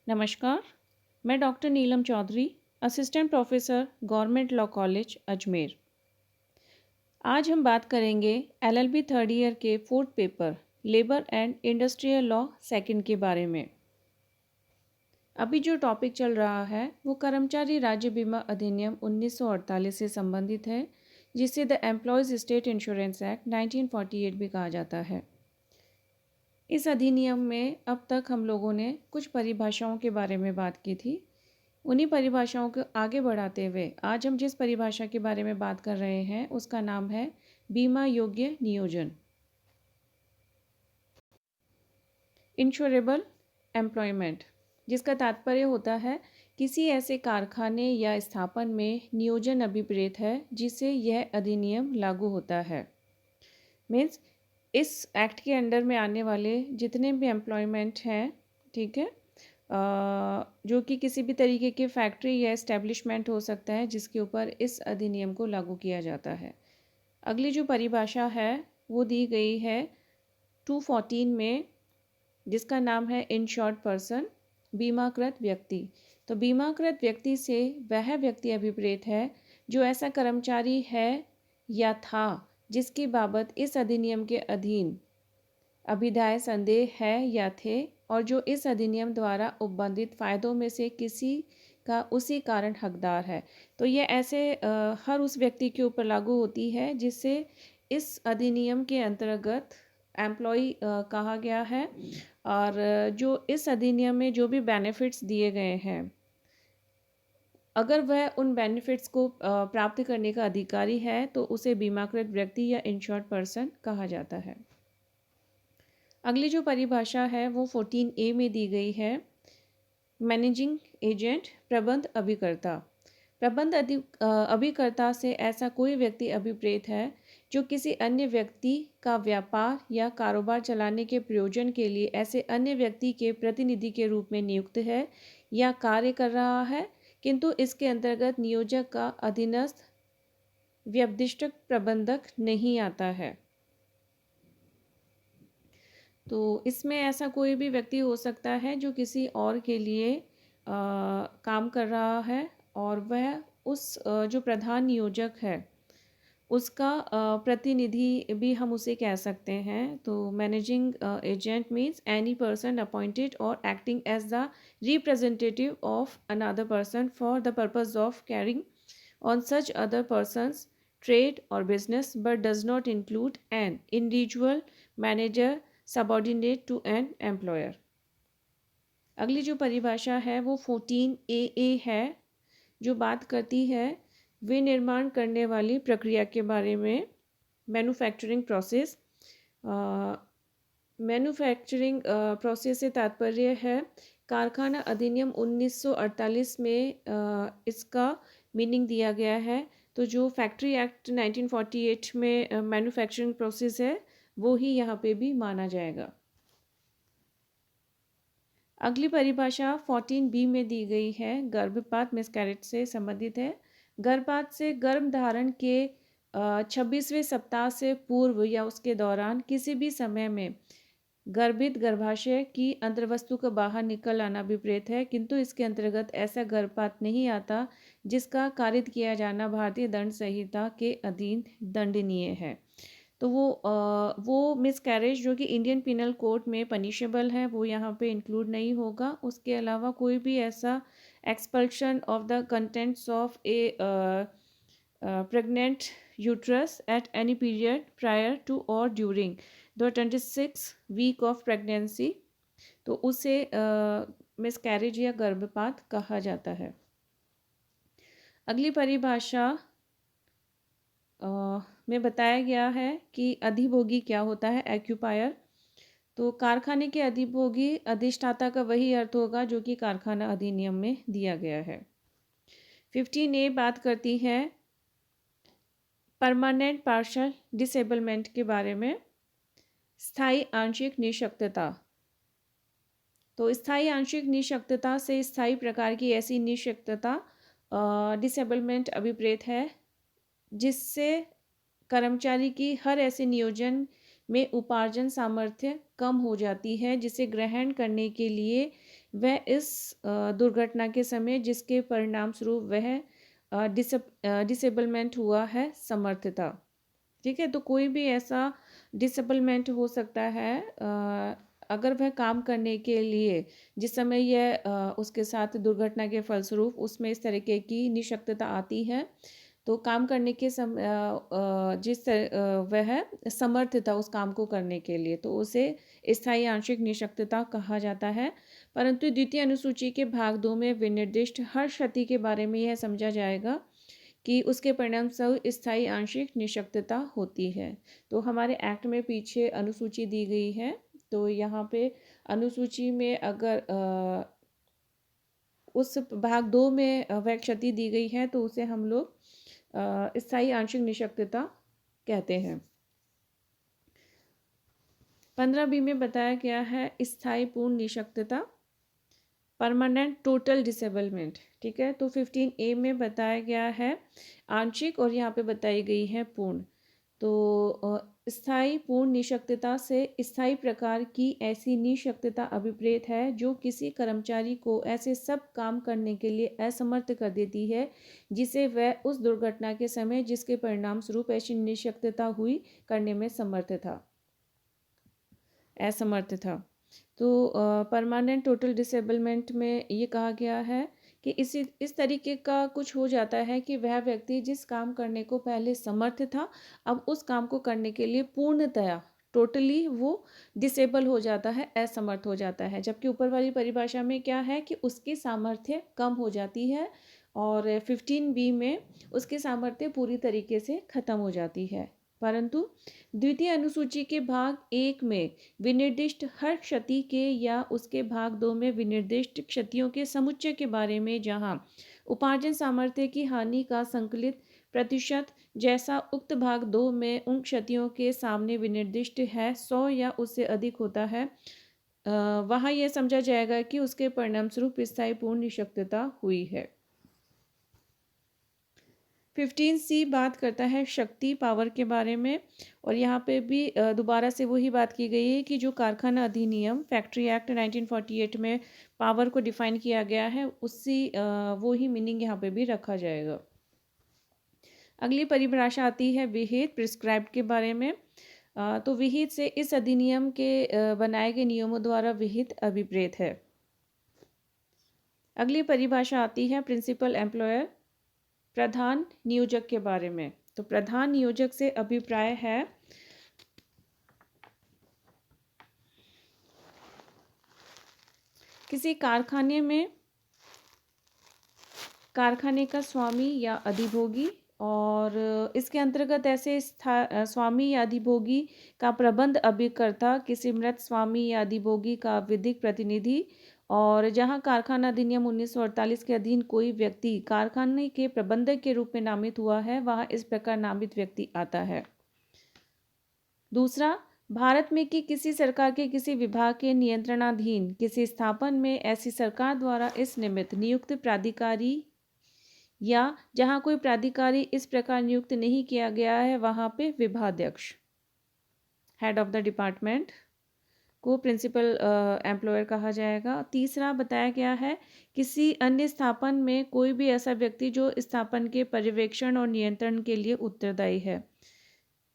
नमस्कार, मैं doctor Neelam Chaudhary, assistant professor, government law college, Ajmer. आज हम बात करेंगे एलएलबी थर्ड ईयर के fourth paper labour and industrial law second के बारे में। अभी जो टॉपिक चल रहा है वो कर्मचारी राज्य बीमा अधिनियम 1948 से संबंधित है, जिसे the employees state insurance act 1948 भी कहा जाता है। इस अधिनियम में अब तक हम लोगों ने कुछ परिभाषाओं के बारे में बात की थी। उन्हीं परिभाषाओं को आगे बढ़ाते हुए आज हम जिस परिभाषा के बारे में बात कर रहे हैं उसका नाम है बीमा योग्य नियोजन, इंश्योरेबल एम्प्लॉयमेंट, जिसका तात्पर्य होता है किसी ऐसे कारखाने या स्थापन में नियोजन अभिप्रेत है जिसे यह अधिनियम लागू होता है। मीन्स इस एक्ट के अंडर में आने वाले जितने भी एम्प्लॉयमेंट हैं, ठीक है, जो कि किसी भी तरीके की फैक्ट्री या एस्टेब्लिशमेंट हो सकता है जिसके ऊपर इस अधिनियम को लागू किया जाता है। अगली जो परिभाषा है वो दी गई है 214 में, जिसका नाम है इंश्योर्ड पर्सन, बीमाकृत व्यक्ति। तो बीमाकृत व्यक्ति से वह व्यक्ति अभिप्रेत है जो ऐसा कर्मचारी है या था जिसकी बाबत इस अधिनियम के अधीन अभिधाय संदेह है या थे, और जो इस अधिनियम द्वारा उपबंधित फ़ायदों में से किसी का उसी कारण हकदार है। तो ये ऐसे हर उस व्यक्ति के ऊपर लागू होती है जिससे इस अधिनियम के अंतर्गत एम्प्लॉय कहा गया है, और जो इस अधिनियम में जो भी बेनिफिट्स दिए गए हैं, अगर वह उन बेनिफिट्स को प्राप्त करने का अधिकारी है तो उसे बीमाकृत व्यक्ति या इंश्योर्ड पर्सन कहा जाता है। अगली जो परिभाषा है वो 14A में दी गई है, मैनेजिंग एजेंट, प्रबंध अभिकर्ता। प्रबंध अभिकर्ता से ऐसा कोई व्यक्ति अभिप्रेत है जो किसी अन्य व्यक्ति का व्यापार या कारोबार चलाने के प्रयोजन के लिए ऐसे अन्य व्यक्ति के प्रतिनिधि के रूप में नियुक्त है या कार्य कर रहा है, किंतु इसके अंतर्गत नियोजक का अधीनस्थ व्यवदिष्ट प्रबंधक नहीं आता है। तो इसमें ऐसा कोई भी व्यक्ति हो सकता है जो किसी और के लिए काम कर रहा है, और वह उस जो प्रधान नियोजक है उसका प्रतिनिधि भी हम उसे कह सकते हैं। तो managing agent means any person appointed or acting as the representative of another person for the purpose of carrying on such other person's trade or business but does not include an individual manager subordinate to an employer। अगली जो परिभाषा है वो 14AA है, जो बात करती है विनिर्माण करने वाली प्रक्रिया के बारे में, मैन्युफैक्चरिंग प्रोसेस। मैन्युफैक्चरिंग प्रोसेस से तात्पर्य है कारखाना अधिनियम 1948 में इसका मीनिंग दिया गया है। तो जो फैक्ट्री एक्ट 1948 में मैन्युफैक्चरिंग प्रोसेस है वो ही यहाँ पे भी माना जाएगा। अगली परिभाषा 14B में दी गई है, गर्भपात मिसकैरेज से संबंधित है। गर्भपात से गर्भ धारण के 26वें सप्ताह से पूर्व या उसके दौरान किसी भी समय में गर्भित गर्भाशय की अंतर्वस्तु का बाहर निकल आना अभिप्रेत है, किंतु इसके अंतर्गत ऐसा गर्भपात नहीं आता जिसका कारित किया जाना भारतीय दंड संहिता के अधीन दंडनीय है। तो वो मिसकैरेज जो कि इंडियन पिनल कोड में पनिशेबल है वो यहाँ पे इंक्लूड नहीं होगा। उसके अलावा कोई भी ऐसा expulsion of the contents of a pregnant uterus at any period prior to or during the 26 week of pregnancy, तो उसे मिसकैरेज या गर्भपात कहा जाता है। अगली परिभाषा में बताया गया है कि अधिभोगी क्या होता है, एक्यूपायर। तो कारखाने के अधिभोगी अधिष्ठाता का वही अर्थ होगा जो कि कारखाना अधिनियम में दिया गया है। 15A बात करती है परमानेंट पार्शल डिसेबलमेंट के बारे में, स्थायी आंशिक निःशक्तता। तो स्थायी आंशिक निःशक्तता से स्थायी प्रकार की ऐसी निःशक्तता डिसेबलमेंट अभिप्रेत है जिससे कर्मचारी की हर ऐसे नियोजन में उपार्जन सामर्थ्य कम हो जाती है, जिसे ग्रहण करने के लिए वह इस दुर्घटना के समय जिसके परिणाम स्वरूप वह डिसेबलमेंट हुआ है समर्थ था। ठीक है, तो कोई भी ऐसा डिसेबलमेंट हो सकता है अगर वह काम करने के लिए जिस समय यह उसके साथ दुर्घटना के फलस्वरूप उसमें इस तरीके की निःशक्तता आती है, तो काम करने के वह समर्थ था उस काम को करने के लिए, तो उसे स्थायी आंशिक निःशक्तता कहा जाता है। परंतु द्वितीय अनुसूची के भाग 2 में विनिर्दिष्ट हर क्षति के बारे में यह समझा जाएगा कि उसके परिणाम स्वरूप स्थायी आंशिक निःशक्तता होती है। तो हमारे एक्ट में पीछे अनुसूची दी गई है, तो यहाँ पे अनुसूची में अगर उस भाग 2 में वह क्षति दी गई है तो उसे हम लोग स्थायी आंशिक निःशक्तता कहते हैं। 15B में बताया गया है स्थायी पूर्ण निःशक्तता, परमानेंट टोटल डिसेबलमेंट। ठीक है, तो 15A में बताया गया है आंशिक और यहाँ पे बताई गई है पूर्ण। तो स्थायी पूर्ण निःशक्तता से स्थायी प्रकार की ऐसी निःशक्तता अभिप्रेत है जो किसी कर्मचारी को ऐसे सब काम करने के लिए असमर्थ कर देती है जिसे वह उस दुर्घटना के समय जिसके परिणाम स्वरूप ऐसी निःशक्तता हुई करने में असमर्थ था। तो परमानेंट टोटल डिसेबलमेंट में ये कहा गया है कि इस तरीके का कुछ हो जाता है कि वह व्यक्ति जिस काम करने को पहले समर्थ था, अब उस काम को करने के लिए पूर्णतया टोटली वो डिसेबल हो जाता है, असमर्थ हो जाता है। जबकि ऊपर वाली परिभाषा में क्या है कि उसकी सामर्थ्य कम हो जाती है और 15B में उसकी सामर्थ्य पूरी तरीके से खत्म हो जाती है। परंतु द्वितीय अनुसूची के भाग 1 में विनिर्दिष्ट हर क्षति के या उसके भाग 2 में विनिर्दिष्ट क्षतियों के समुच्चय के बारे में जहां उपार्जन सामर्थ्य की हानि का संकलित प्रतिशत जैसा उक्त भाग 2 में उन क्षतियों के सामने विनिर्दिष्ट है 100 या उससे अधिक होता है, वहाँ यह समझा जाएगा कि उसके परिणामस्वरूप स्थायी पूर्ण निःशक्तता हुई है। 15C बात करता है शक्ति पावर के बारे में, और यहाँ पे भी दोबारा से वही बात की गई है कि जो कारखाना अधिनियम फैक्ट्री एक्ट 1948 में पावर को डिफाइन किया गया है उसी वो ही मीनिंग यहाँ पे भी रखा जाएगा। अगली परिभाषा आती है विहित प्रिस्क्राइब्ड के बारे में। तो विहित से इस अधिनियम के बनाए गए नियमों द्वारा विहित अभिप्रेत है। अगली परिभाषा आती है प्रिंसिपल एम्प्लॉयर प्रधान नियोजक के बारे में। तो प्रधान नियोजक से अभिप्राय है किसी कारखाने में कारखाने का स्वामी या अधिभोगी, और इसके अंतर्गत ऐसे स्वामी या अधिभोगी का प्रबंध अभिकर्ता किसी मृत स्वामी या अधिभोगी का विधिक प्रतिनिधि, और जहां कारखाना अधिनियम 1948 के अधीन कोई व्यक्ति कारखाने के प्रबंधक के रूप में नामित हुआ है वहां इस प्रकार नामित व्यक्ति आता है। दूसरा, भारत में कि किसी सरकार के किसी विभाग के नियंत्रणाधीन किसी स्थापन में ऐसी सरकार द्वारा इस निमित्त नियुक्त प्राधिकारी या जहां कोई प्राधिकारी इस प्रकार नियुक्त नहीं किया गया है वहां पे विभागाध्यक्ष हेड ऑफ द डिपार्टमेंट को प्रिंसिपल एम्प्लॉयर कहा जाएगा। तीसरा बताया गया है किसी अन्य स्थापन में कोई भी ऐसा व्यक्ति जो स्थापन के पर्यवेक्षण और नियंत्रण के लिए उत्तरदायी है।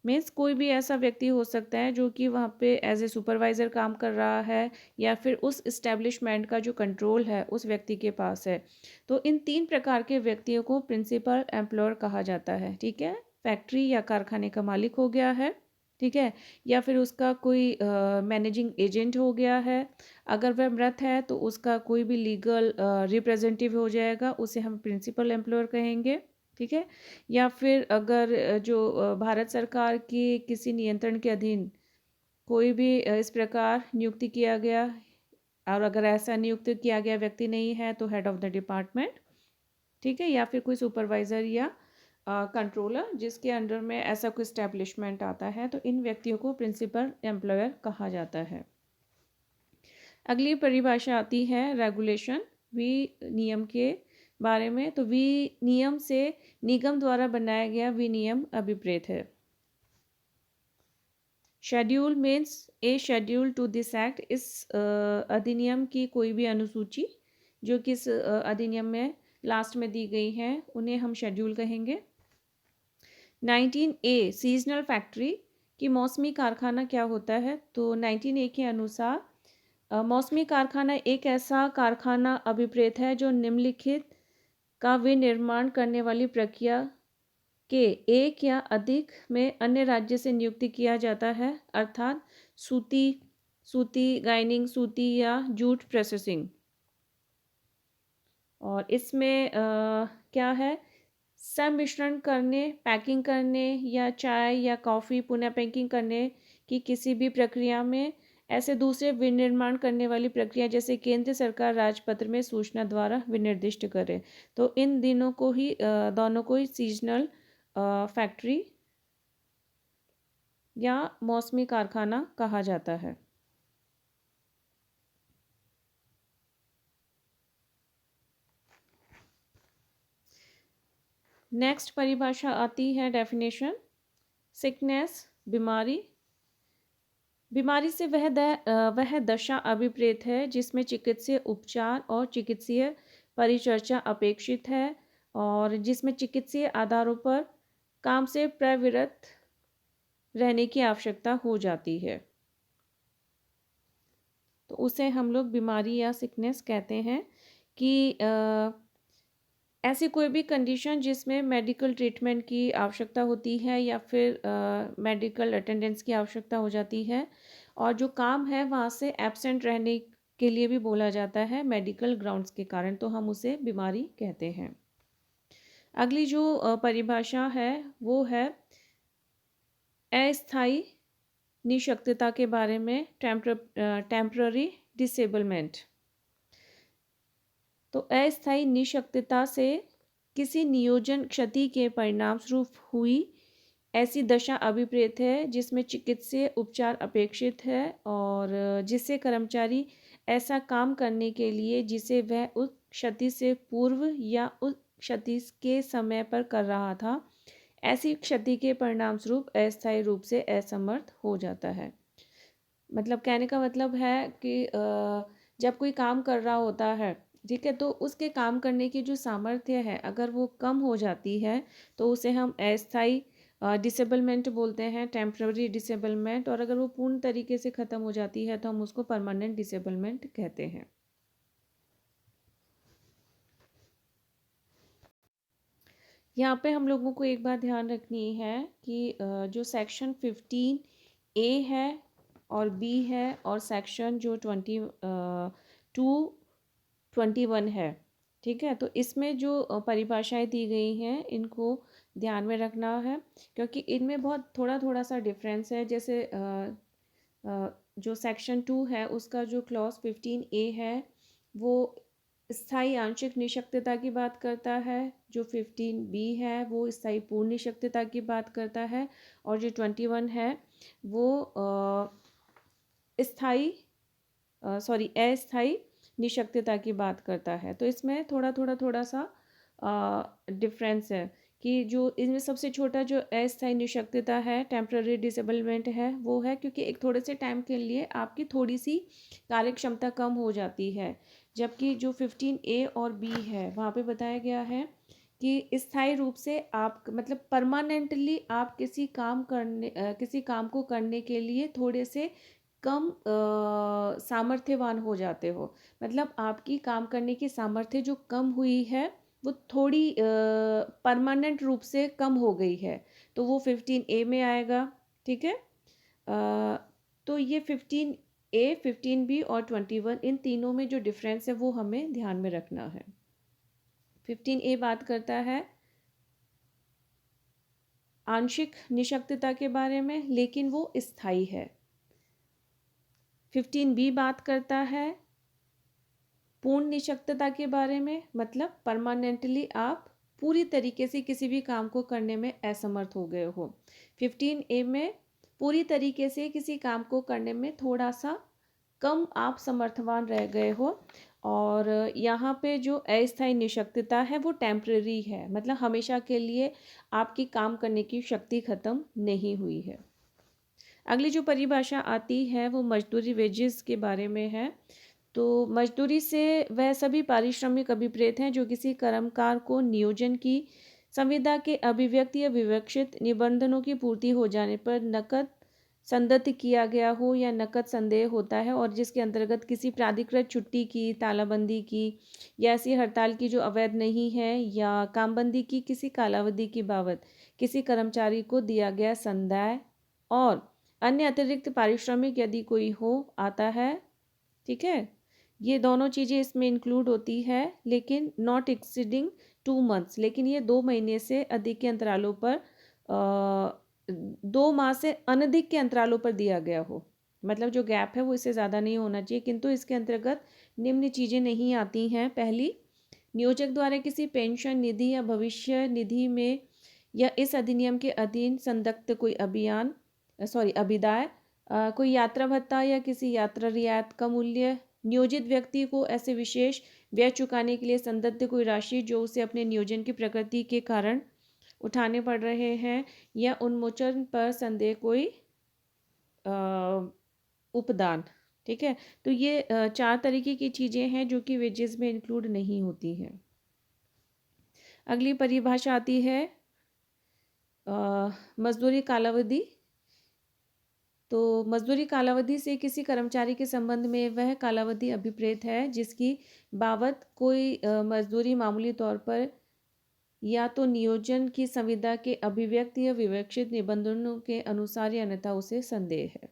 मीन्स कोई भी ऐसा व्यक्ति हो सकता है जो कि वहाँ पे एज ए सुपरवाइज़र काम कर रहा है या फिर उस इस्टेब्लिशमेंट का जो कंट्रोल है उस व्यक्ति के पास है। तो इन 3 प्रकार के व्यक्तियों को प्रिंसिपल एम्प्लॉयर कहा जाता है। ठीक है, फैक्ट्री या कारखाने का मालिक हो गया है, ठीक है, या फिर उसका कोई मैनेजिंग एजेंट हो गया है। अगर वह मृत है तो उसका कोई भी लीगल रिप्रेजेंटेटिव हो जाएगा, उसे हम प्रिंसिपल एम्प्लॉयर कहेंगे। ठीक है, या फिर अगर जो भारत सरकार के किसी नियंत्रण के अधीन कोई भी इस प्रकार नियुक्ति किया गया, और अगर ऐसा नियुक्त किया गया व्यक्ति नहीं है तो हेड ऑफ द डिपार्टमेंट, ठीक है, या फिर कोई सुपरवाइज़र या कंट्रोलर जिसके अंडर में ऐसा कोई इस्टेब्लिशमेंट आता है, तो इन व्यक्तियों को प्रिंसिपल एम्प्लॉयर कहा जाता है। अगली परिभाषा आती है रेगुलेशन विनियम के बारे में। तो विनियम से निगम द्वारा बनाया गया विनियम अभिप्रेत है। Schedule means a schedule to this act, इस अधिनियम की कोई भी अनुसूची जो कि इस अधिनियम में लास्ट में दी गई है उन्हें हम शेड्यूल कहेंगे। 19A सीजनल फैक्ट्री कि मौसमी कारखाना क्या होता है, तो 19A के अनुसार मौसमी कारखाना एक ऐसा कारखाना अभिप्रेत है जो निम्नलिखित का विनिर्माण करने वाली प्रक्रिया के एक या अधिक में अन्य राज्य से नियुक्ति किया जाता है, अर्थात सूती गाइनिंग, सूती या जूट प्रोसेसिंग। और इसमें क्या है, सम्मिश्रण करने, पैकिंग करने या चाय या कॉफ़ी पुनः पैकिंग करने की किसी भी प्रक्रिया में ऐसे दूसरे विनिर्माण करने वाली प्रक्रिया जैसे केंद्र सरकार राजपत्र में सूचना द्वारा विनिर्दिष्ट करे। तो इन दोनों को ही सीजनल फैक्ट्री या मौसमी कारखाना कहा जाता है। नेक्स्ट परिभाषा आती है डेफिनेशन। सिकनेस बीमारी, बीमारी से वह दशा अभिप्रेत है जिसमें चिकित्सीय उपचार और चिकित्सीय परिचर्चा अपेक्षित है और जिसमें चिकित्सीय आधारों पर काम से प्रवृत्त रहने की आवश्यकता हो जाती है, तो उसे हम लोग बीमारी या सिकनेस कहते हैं। कि ऐसी कोई भी कंडीशन जिसमें मेडिकल ट्रीटमेंट की आवश्यकता होती है या फिर मेडिकल अटेंडेंस की आवश्यकता हो जाती है और जो काम है वहाँ से एब्सेंट रहने के लिए भी बोला जाता है मेडिकल ग्राउंड्स के कारण, तो हम उसे बीमारी कहते हैं। अगली जो परिभाषा है वो है अस्थायी निःशक्तता के बारे में, टेम्पररी डिसेबलमेंट। तो अस्थायी निःशक्तता से किसी नियोजन क्षति के परिणाम स्वरूप हुई ऐसी दशा अभिप्रेत है जिसमें चिकित्सीय उपचार अपेक्षित है और जिससे कर्मचारी ऐसा काम करने के लिए जिसे वह उस क्षति से पूर्व या उस क्षति के समय पर कर रहा था, ऐसी क्षति के परिणाम स्वरूप अस्थायी रूप से असमर्थ हो जाता है। मतलब कहने का मतलब है कि जब कोई काम कर रहा होता है, ठीक है, तो उसके काम करने की जो सामर्थ्य है अगर वो कम हो जाती है तो उसे हम अस्थायी डिसेबलमेंट बोलते हैं, टेम्पररी डिसेबलमेंट। और अगर वो पूर्ण तरीके से ख़त्म हो जाती है तो हम उसको परमानेंट डिसेबलमेंट कहते हैं। यहाँ पे हम लोगों को एक बात ध्यान रखनी है कि जो सेक्शन 15A है और बी है और सेक्शन जो 21 है, ठीक है, तो इसमें जो परिभाषाएं दी गई हैं इनको ध्यान में रखना है क्योंकि इनमें बहुत थोड़ा सा डिफरेंस है। जैसे जो सेक्शन 2 है उसका जो क्लॉज 15A है वो स्थायी आंशिक निःशक्तता की बात करता है, जो 15B है वो स्थायी पूर्ण निःशक्तता की बात करता है और जो 21 है वो अस्थायी निःशक्तता की बात करता है। तो इसमें थोड़ा सा डिफरेंस है कि जो इनमें सबसे छोटा जो अस्थायी निःशक्तता है, टेम्पररी डिसेबलमेंट है, वो है क्योंकि एक थोड़े से टाइम के लिए आपकी थोड़ी सी कार्य क्षमता कम हो जाती है। जबकि जो 15A और B है वहाँ पे बताया गया है कि स्थायी रूप से आप मतलब परमानेंटली आप किसी काम को करने के लिए थोड़े से कम सामर्थ्यवान हो जाते हो। मतलब आपकी काम करने की सामर्थ्य जो कम हुई है वो थोड़ी परमानेंट रूप से कम हो गई है, तो वो 15A में आएगा, ठीक है। तो ये 15A, 15B और 21 इन तीनों में जो डिफरेंस है वो हमें ध्यान में रखना है। 15A बात करता है आंशिक निःशक्तता के बारे में, लेकिन वो स्थायी है। 15B बात करता है पूर्ण निःशक्तता के बारे में, मतलब परमानेंटली आप पूरी तरीके से किसी भी काम को करने में असमर्थ हो गए हो। 15A में पूरी तरीके से किसी काम को करने में थोड़ा सा कम आप समर्थवान रह गए हो। और यहाँ पे जो अस्थायी निःशक्तता है वो टेम्परेरी है, मतलब हमेशा के लिए आपकी काम करने की शक्ति ख़त्म नहीं हुई है। अगली जो परिभाषा आती है वो मजदूरी वेजेस के बारे में है। तो मजदूरी से वह सभी पारिश्रमिक अभिप्रेत हैं जो किसी कर्मकार को नियोजन की संविदा के अभिव्यक्ति या विवक्षित निबंधनों की पूर्ति हो जाने पर नकद संदत्त किया गया हो या नकद संदेह होता है, और जिसके अंतर्गत किसी प्राधिकृत छुट्टी की, तालाबंदी की या ऐसी हड़ताल की जो अवैध नहीं है, या कामबंदी की किसी कालावधि की बाबत किसी कर्मचारी को दिया गया संदाय और अन्य अतिरिक्त पारिश्रमिक यदि कोई हो आता है। ठीक है, ये दोनों चीज़ें इसमें इंक्लूड होती है, लेकिन नॉट एक्सीडिंग 2 मंथ्स, लेकिन ये 2 महीने से अधिक के अंतरालों पर 2 माह से अनधिक के अंतरालों पर दिया गया हो। मतलब जो गैप है वो इससे ज़्यादा नहीं होना चाहिए, किंतु इसके अंतर्गत निम्न चीज़ें नहीं आती हैं। पहली, नियोजक द्वारा किसी पेंशन निधि या भविष्य निधि में या इस अधिनियम के अधीन संदक्त कोई अभिदाय, कोई यात्रा भत्ता या किसी यात्रा रियायत का मूल्य, नियोजित व्यक्ति को ऐसे विशेष व्यय चुकाने के लिए संदत्त कोई राशि जो उसे अपने नियोजन की प्रकृति के कारण उठाने पड़ रहे हैं, या उन्मोचन पर संदेह कोई उपदान। ठीक है, तो ये 4 तरीके की चीज़ें हैं जो कि वेजेस में इंक्लूड नहीं होती हैं। अगली परिभाषा आती है मजदूरी कालावधि। तो मजदूरी कालावधि से किसी कर्मचारी के संबंध में वह कालावधि अभिप्रेत है जिसकी बाबत कोई मजदूरी मामूली तौर पर या तो नियोजन की संविदा के अभिव्यक्ति या विवक्षित निबंधनों के अनुसार या अन्यथा उसे संदेह है।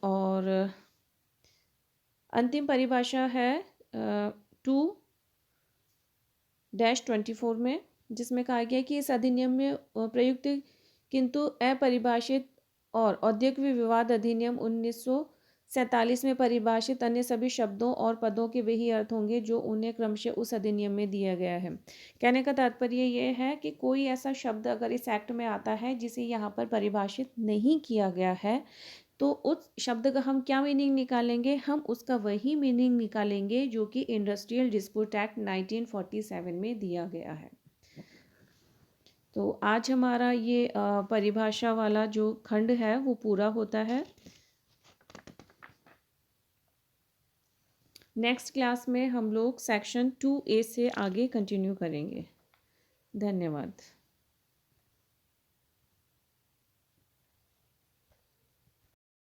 और अंतिम परिभाषा है 2-24 में, जिसमें कहा गया कि इस अधिनियम में प्रयुक्त किंतु अपरिभाषित और औद्योगिक विवाद अधिनियम 1947 में परिभाषित अन्य सभी शब्दों और पदों के वही अर्थ होंगे जो उन्हें क्रमशः उस अधिनियम में दिया गया है। कहने का तात्पर्य ये है कि कोई ऐसा शब्द अगर इस एक्ट में आता है जिसे यहाँ पर परिभाषित नहीं किया गया है, तो उस शब्द का हम क्या मीनिंग निकालेंगे? हम उसका वही मीनिंग निकालेंगे जो कि इंडस्ट्रियल डिस्प्यूट एक्ट 1947 में दिया गया है। तो आज हमारा ये परिभाषा वाला जो खंड है वो पूरा होता है। नेक्स्ट क्लास में हम लोग सेक्शन 2A से आगे कंटिन्यू करेंगे। धन्यवाद।